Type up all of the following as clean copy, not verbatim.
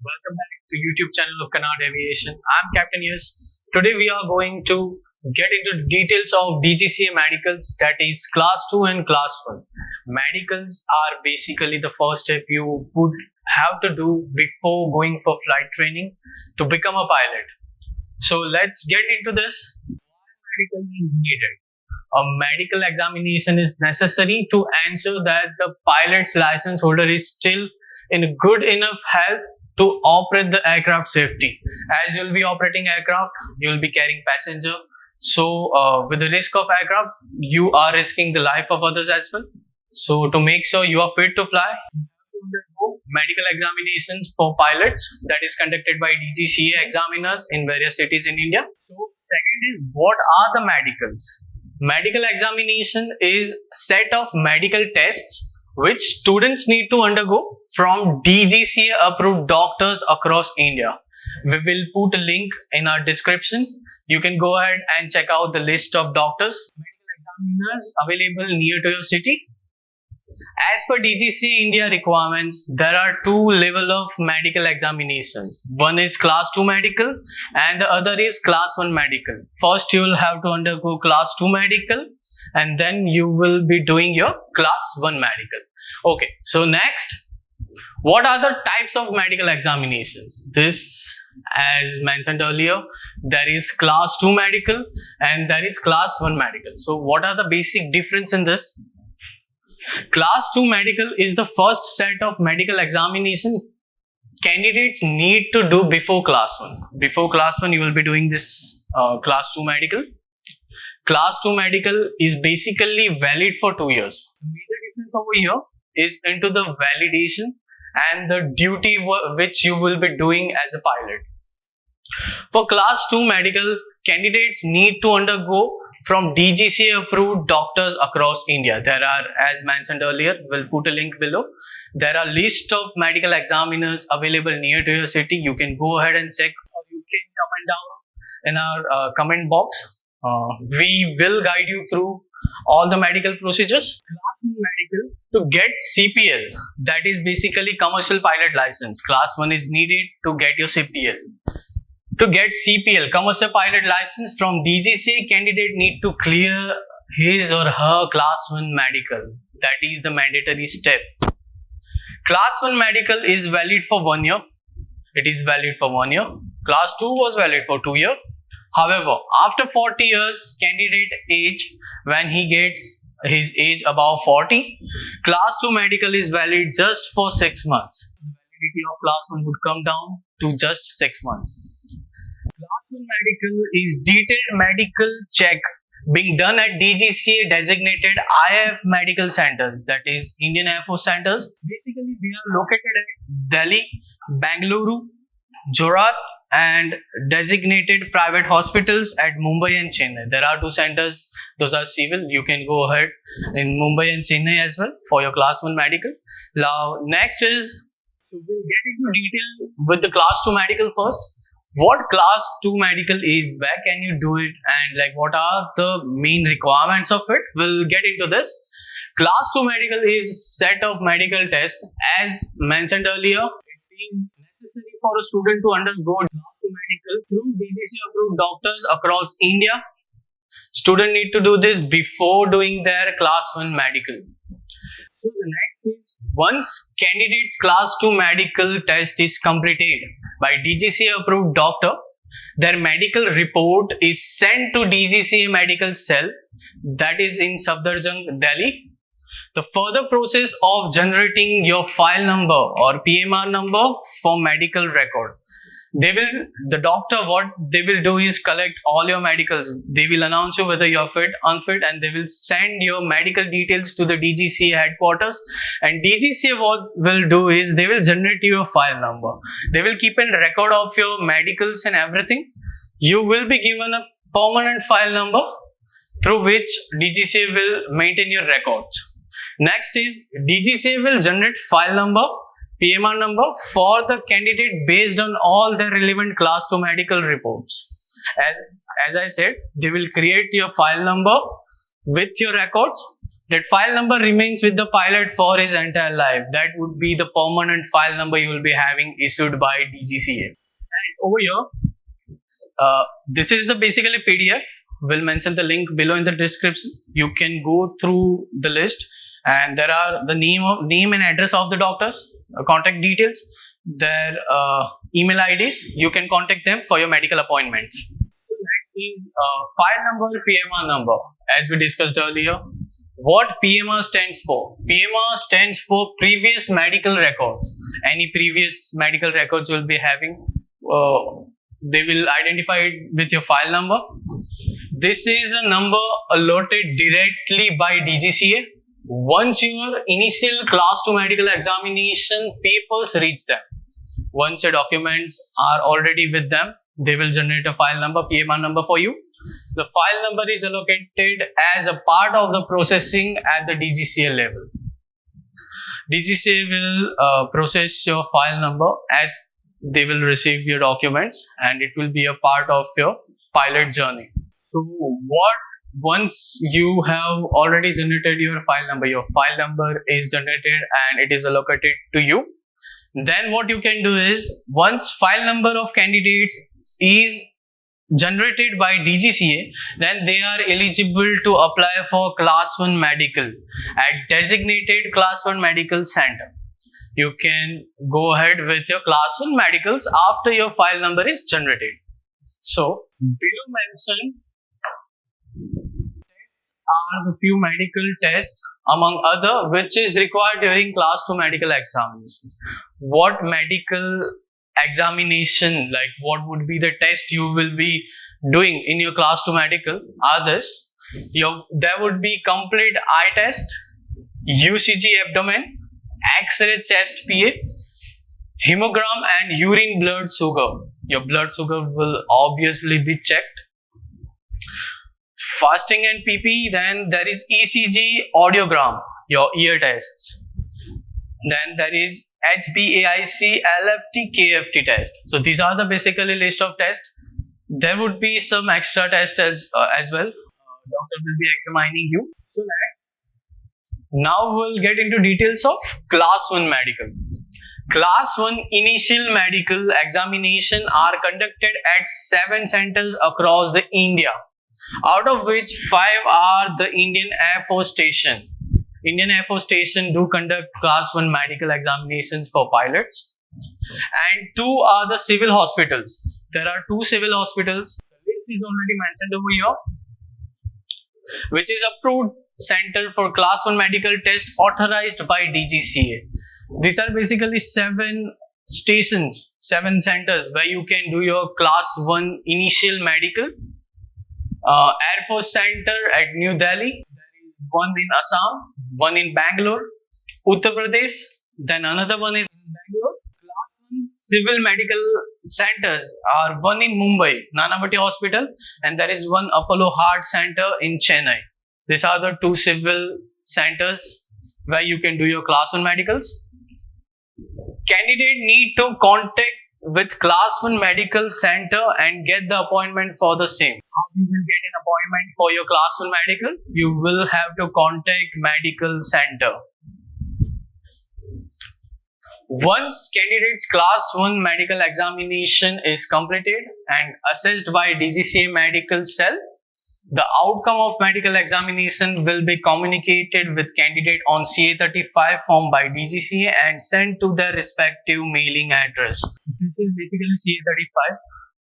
Welcome back to YouTube channel of Canard Aviation. I'm Captain Yes. Today we are going to get into details of DGCA medicals, that is class 2 and class 1. Medicals are basically the first step you would have to do before going for flight training to become a pilot. So let's get into this. Why medical is needed? A medical examination is necessary to ensure that the pilot's license holder is still in good enough health to operate the aircraft safety. As you'll be operating aircraft, you'll be carrying passenger. So with the risk of aircraft, you are risking the life of others as well. So to make sure you are fit to fly, medical examinations for pilots that is conducted by DGCA examiners in various cities in India. So second is, what are the medicals? Medical examination is set of medical tests which students need to undergo from DGCA approved doctors across India. We will put a link in our description. You can go ahead and check out the list of doctors, medical examiners available near to your city. As per DGCA India requirements, there are two levels of medical examinations. One is class 2 medical and the other is class 1 medical. First, you will have to undergo class 2 medical and then you will be doing your class 1 medical. Okay, so next, what are the types of medical examinations? This, as mentioned earlier, there is class 2 medical and there is class 1 medical. So what are the basic difference in this? Class 2 medical is the first set of medical examination candidates need to do before class 1. Before class 1, you will be doing this class 2 medical. Class 2 medical is basically valid for 2 years. The major difference over here is into the validation and the duty which you will be doing as a pilot. For class 2 medical, candidates need to undergo from DGCA approved doctors across India. There are, as mentioned earlier, we'll put a link below. There are list of medical examiners available near to your city. You can go ahead and check, or you can comment down in our comment box. We will guide you through all the medical procedures. Class 1 medical, to get CPL, that is basically commercial pilot license. Class 1 is needed to get your CPL. To get CPL, commercial pilot license from DGCA, candidate need to clear his or her class 1 medical. That is the mandatory step. Class 1 medical is valid for 1 year. It is valid for 1 year. Class 2 was valid for 2 years. However, after 40 years, candidate age, when he gets his age above 40, class 2 medical is valid just for 6 months. The validity of class 1 would come down to just 6 months. Class 1 medical is detailed medical check being done at DGCA designated IAFS medical centers, that is Indian Air Force centers. Basically, they are located at Delhi, Bengaluru, Jorhat, and designated private hospitals at Mumbai and Chennai. There are 2 centers, those are civil. You can go ahead in Mumbai and Chennai as well for your class 1 medical. Now, next is, so we'll get into detail with the class 2 medical first. What class 2 medical is, where can you do it, and like what are the main requirements of it? We'll get into this. Class 2 medical is set of medical tests. As mentioned earlier, it is necessary for a student to undergo class 2 medical through DGCA approved doctors across India. Student need to do this before doing their class 1 medical. So the next is, once candidate's class 2 medical test is completed by DGCA approved doctor, their medical report is sent to DGCA medical cell, that is in Safdarjung, Delhi. The further process of generating your file number or PMR number for medical record. The doctor, what they will do is collect all your medicals. They will announce you whether you're fit, unfit, and they will send your medical details to the DGCA headquarters. And DGCA what will do is they will generate your file number. They will keep a record of your medicals and everything. You will be given a permanent file number through which DGCA will maintain your records. Next is, DGCA will generate file number, PMR number for the candidate based on all the relevant class 2 medical reports. As I said, they will create your file number with your records that file number remains with the pilot for his entire life. That would be the permanent file number you will be having issued by DGCA. And over here, this is the basically PDF. We'll mention the link below in the description. You can go through the list, and there are the name and address of the doctors, contact details, their email IDs. You can contact them for your medical appointments. So next is file number, PMR number. As we discussed earlier, what PMR stands for? PMR stands for previous medical records. Any previous medical records you will be having, they will identify it with your file number. This is a number allotted directly by DGCA. Once your initial class 2 medical examination papers reach them, once your documents are already with them, they will generate a file number, PMR number for you. The file number is allocated as a part of the processing at the DGCA level. DGCA will process your file number as they will receive your documents, and it will be a part of your pilot journey. So once you have already generated your file number is generated and it is allocated to you, then what you can do is, once file number of candidates is generated by DGCA, then they are eligible to apply for class 1 medical at designated class 1 medical center. You can go ahead with your class 1 medicals after your file number is generated. So below mentioned are the few medical tests among other which is required during class 2 medical examinations. What medical examination, like what would be the test you will be doing in your class 2 medical are this. There would be complete eye test, UCG abdomen, X-ray chest PA, hemogram and urine blood sugar. Your blood sugar will obviously be checked. Fasting and PP, then there is ECG audiogram, your ear tests. Then there is HbA1c, LFT, KFT test. So these are the basically list of tests. There would be some extra tests as well. Doctor will be examining you. So now we'll get into details of class 1 medical. Class 1 initial medical examination are conducted at 7 centers across the India, out of which 5 are the Indian Air Force Station. Indian Air Force Station do conduct class 1 medical examinations for pilots, and 2 are the civil hospitals. There are 2 civil hospitals. The list is already mentioned over here, which is approved center for class 1 medical test authorized by DGCA. These are basically 7 stations, 7 centers where you can do your class 1 initial medical. Air Force Center at New Delhi, there is one in Assam, one in Bangalore, Uttar Pradesh, then another one is in Bangalore. Class 1 civil medical centers are one in Mumbai, Nanavati Hospital, and there is one Apollo Heart Center in Chennai. These are the 2 civil centers where you can do your class 1 medicals. Candidate need to contact with class 1 medical center and get the appointment for the same. How you will get an appointment for your class 1 medical? You will have to contact medical center. Once candidate's class 1 medical examination is completed and assessed by DGCA medical cell, the outcome of medical examination will be communicated with candidate on CA35 form by DGCA and sent to their respective mailing address. This is basically CA35.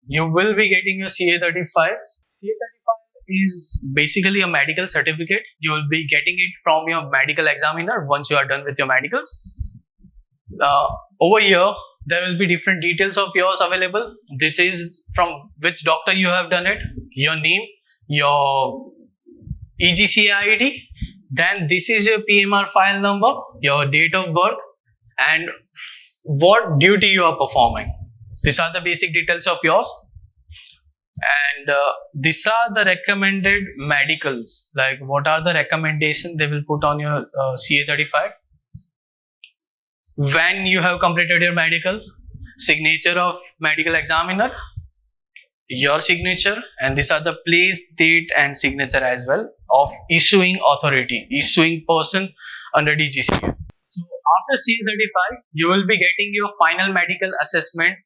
You will be getting your CA35. CA35 is basically a medical certificate. You will be getting it from your medical examiner once you are done with your medicals. Over here, there will be different details of yours available. This is from which doctor you have done it, your name, your eGCA ID, then this is your PMR file number, your date of birth, and what duty you are performing. These are the basic details of yours, and these are the recommended medicals. Like what are the recommendations they will put on your CA35 when you have completed your medical, signature of medical examiner, your signature, and these are the place, date and signature as well of issuing authority, issuing person under DGCA. So after CA35, you will be getting your final medical assessment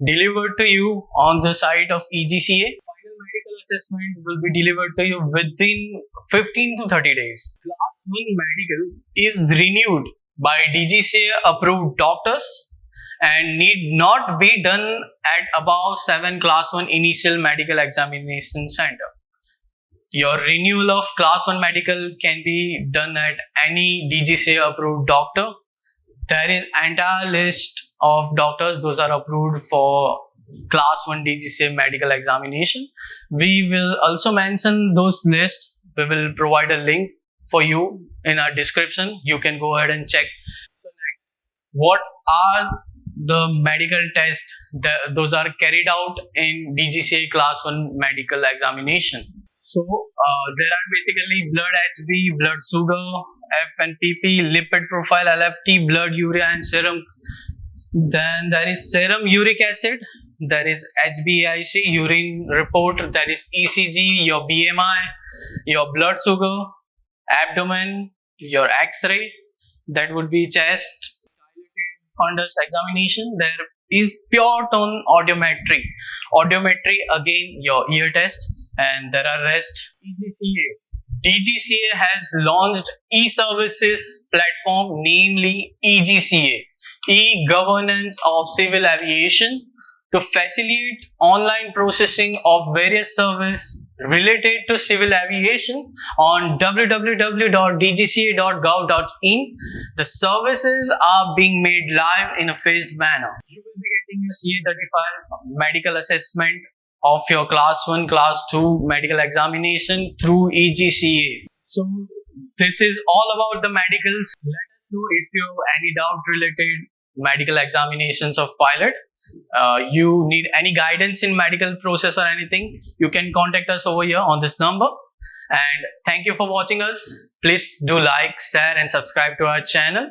delivered to you on the site of eGCA. Final medical assessment will be delivered to you within 15 to 30 days. Class 1 medical is renewed by DGCA approved doctors and need not be done at above 7 class 1 initial medical examination center. Your renewal of class 1 medical can be done at any DGCA approved doctor. There is entire list of doctors, those are approved for class 1 DGCA medical examination. We will also mention those lists. We will provide a link for you in our description. You can go ahead and check. What are the medical tests? Those are carried out in DGCA class 1 medical examination. So there are basically blood HB, blood sugar, FNPP, lipid profile, LFT, blood urea and serum. Then there is serum uric acid, there is HbA1c, urine report, there is ECG, your BMI, your blood sugar, abdomen, your X-ray, that would be chest, fundus examination. There is pure tone audiometry. Audiometry, again your ear test, and there are rest. eGCA. DGCA has launched e-services platform, namely eGCA, e-governance of civil aviation, to facilitate online processing of various services related to civil aviation on www.dgca.gov.in. The services are being made live in a phased manner. You will be getting your CA35 medical assessment of your class 1, class 2 medical examination through eGCA. So this is all about the medicals. Let us know if you have any doubt related medical examinations of pilot. You need any guidance in medical process or anything, you can contact us over here on this number. And thank you for watching us. Please do like, share and subscribe to our channel.